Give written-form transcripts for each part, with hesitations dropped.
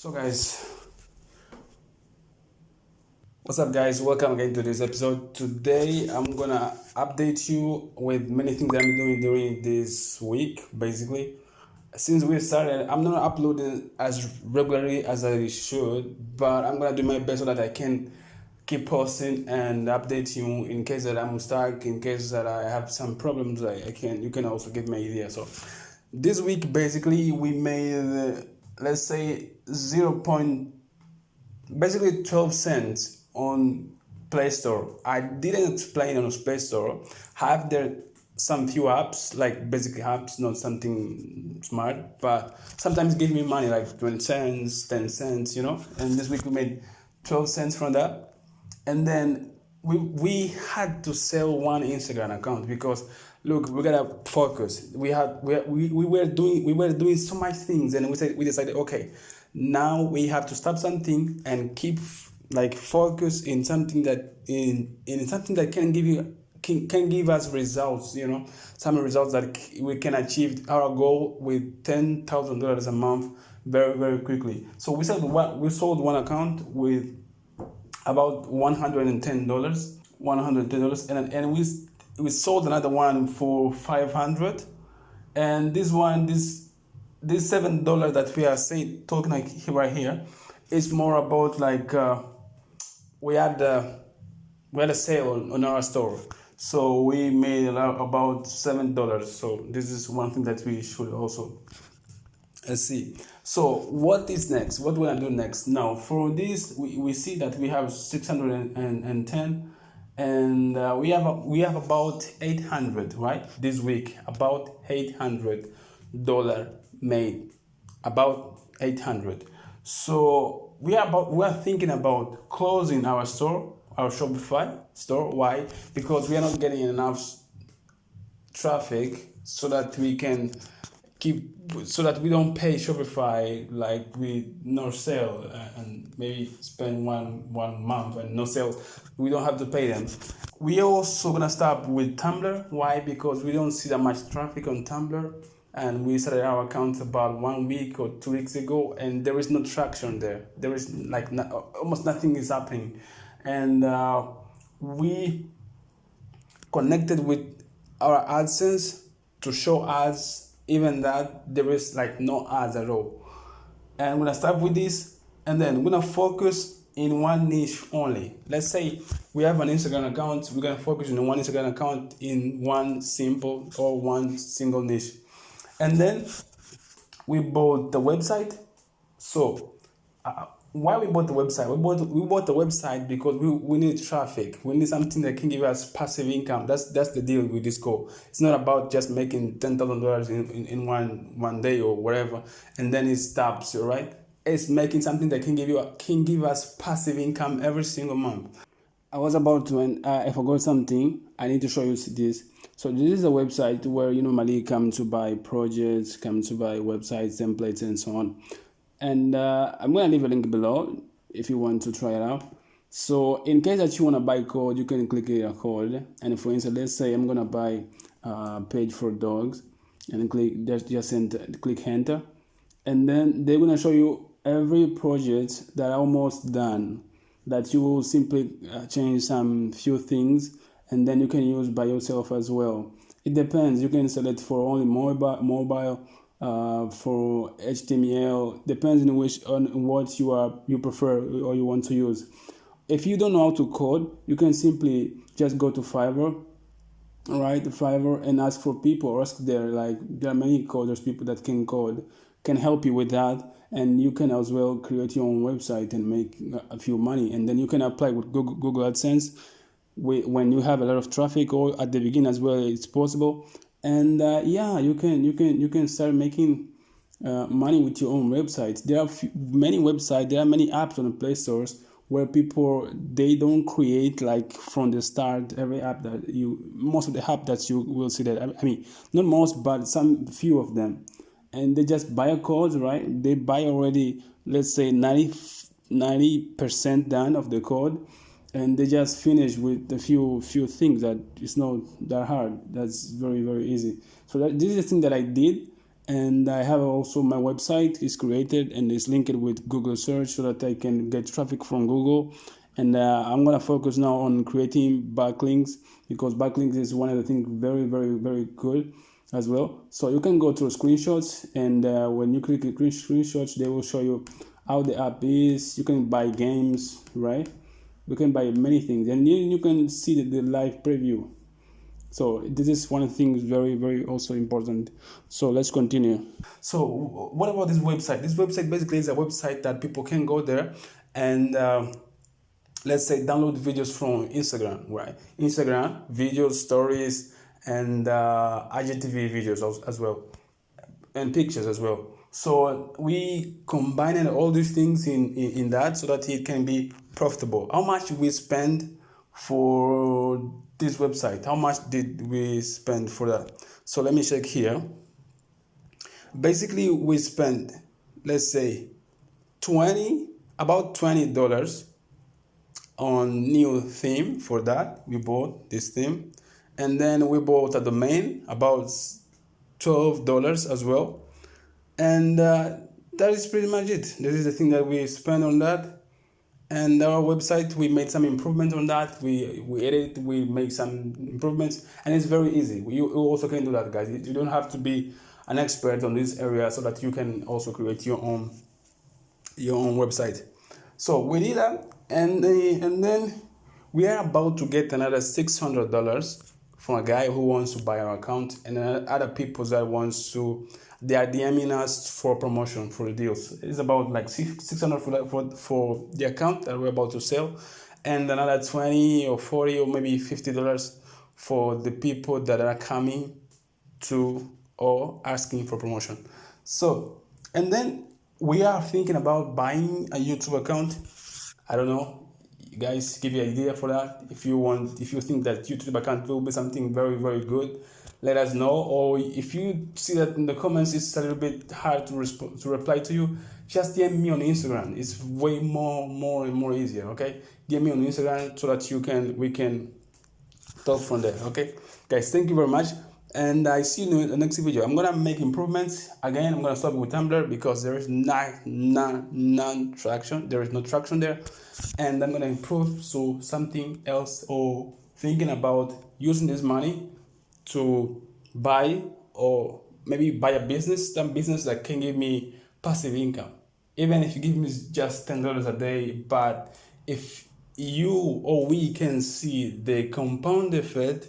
So guys, what's up guys, welcome again to this episode. Today I'm gonna update you with many things that I'm doing during this week. Basically, since we started, I'm not uploading as regularly as I should, but I'm gonna do my best so that I can keep posting and update you in case that I'm stuck, in case that I have some problems. You can also give me idea. So this week basically we made let's say 12 cents on Play Store. I didn't explain on Play Store. Have there some few apps, like basic apps, not something smart, but sometimes give me money like 20 cents, 10 cents, And this week we made 12 cents from that. And then we had to sell one Instagram account because look, we gotta focus. We were doing so much things, and we decided, okay, now we have to stop something and keep like focus in something that in something that can give us results, some results that we can achieve our goal with $10,000 a month very, very quickly. So we sold one account with about $110, and we sold another one for $500, and this $7 that we are talking like right here is more about like we had a sale on our store, so we made about $7. So this is one thing that we should also see. So what is next? What will I do next? Now for this, we see that we have 610, and we have about 800 right this week. About $800 made, about 800. So we are thinking about closing our store, our Shopify store. Why? Because we are not getting enough traffic so that we can so that we don't pay Shopify like we no sale and maybe spend one month and no sales. We don't have to pay them. We also gonna start with Tumblr. Why? Because we don't see that much traffic on Tumblr, and we started our account about 1 week or 2 weeks ago, and there is no traction there. There is like almost nothing is happening, and we connected with our AdSense to show ads, even that there is like no ads at all. And I'm gonna start with this, and then we're gonna focus in one niche only. Let's say we have an Instagram account, we're gonna focus on one Instagram account in one single niche. And then we bought the website. So why we bought the website? We bought the website because we need traffic. We need something that can give us passive income. That's the deal with this goal. It's not about just making $10,000 in one day or whatever, and then it stops. Right? It's making something that can give us passive income every single month. I was about to, and I forgot something. I need to show you this. So this is a website where you normally come to buy projects, come to buy websites, templates, and so on. And I'm going to leave a link below if you want to try it out. So in case that you want to buy code, you can click a code. And for instance, let's say I'm going to buy a page for dogs, and click enter. And then they're going to show you every project that are almost done, that you will simply change some few things, and then you can use by yourself as well. It depends. You can select for only mobile, for HTML, depends on what you prefer or you want to use. If you don't know how to code, you can simply just go to Fiverr, and ask for people, there are many coders, people that can code, can help you with that, and you can as well create your own website and make a few money, and then you can apply with Google AdSense when you have a lot of traffic, or at the beginning as well. It's possible. And you can start making money with your own website. There are many websites, there are many apps on the Play Stores where people, they don't create like from the start every app most of the app that you will see that, I mean, not most, but some few of them. And they just buy a code, right? They buy already, let's say 90% done of the code, and they just finish with a few things that it's not that hard. That's very, very easy. So this is the thing that I did, And I have also my website is created and is linked with Google search so that I can get traffic from Google. And I'm gonna focus now on creating backlinks, because backlinks is one of the things very good as well. So you can go to screenshots, and when you click screenshots, they will show you how the app is. You can buy games, right? You can buy many things, and you can see the live preview. So this is one of the things very also important. So let's continue. So what about this website? This website basically is a website that people can go there and let's say download videos from Instagram, right? Instagram videos, stories, and IGTV videos as well, and pictures as well. So we combined all these things in that so that it can be profitable. How much we spend for this website? How much did we spend for that? So let me check here. Basically, we spent, let's say, about $20 on new theme. For that we bought this theme, and then we bought a domain, about $12 as well, and that is pretty much it. This is the thing that we spent on that. And our website, we made some improvement on that. We edit, we make some improvements, and it's very easy. You also can do that, guys. You don't have to be an expert on this area so that you can also create your own website. So we did that, and then we are about to get another $600 from a guy who wants to buy our account, and other people that they are DMing us for promotion for the deals. It's about like $600 for the account that we're about to sell, and another $20 or $40 or maybe $50 for the people that are coming to or asking for promotion. So, and then we are thinking about buying a YouTube account. I don't know, you guys give you an idea for that. If you think that YouTube account will be something very good, let us know. Or if you see that in the comments it's a little bit hard to reply to you, just DM me on Instagram. It's way more easier. Okay, DM me on Instagram so that we can talk from there. Okay, guys, thank you very much, and I see you in the next video. I'm gonna make improvements again. I'm gonna stop with Tumblr because there is none traction. There is no traction there, and I'm gonna improve so something else, or thinking about using this money to buy, or maybe buy some business that can give me passive income. Even if you give me just $10 a day, but if you or we can see the compound effect,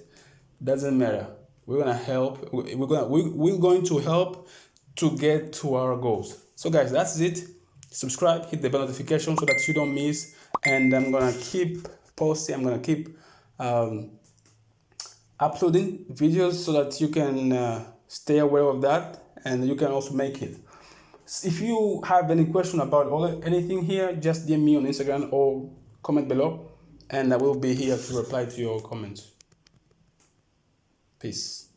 doesn't matter. We're gonna help. We're going to help to get to our goals. So guys, that's it. Subscribe, hit the bell notification so that you don't miss. And I'm gonna keep posting. I'm gonna keep uploading videos so that you can stay aware of that, and you can also make it. If you have any question about anything here, just DM me on Instagram or comment below, and I will be here to reply to your comments. Peace.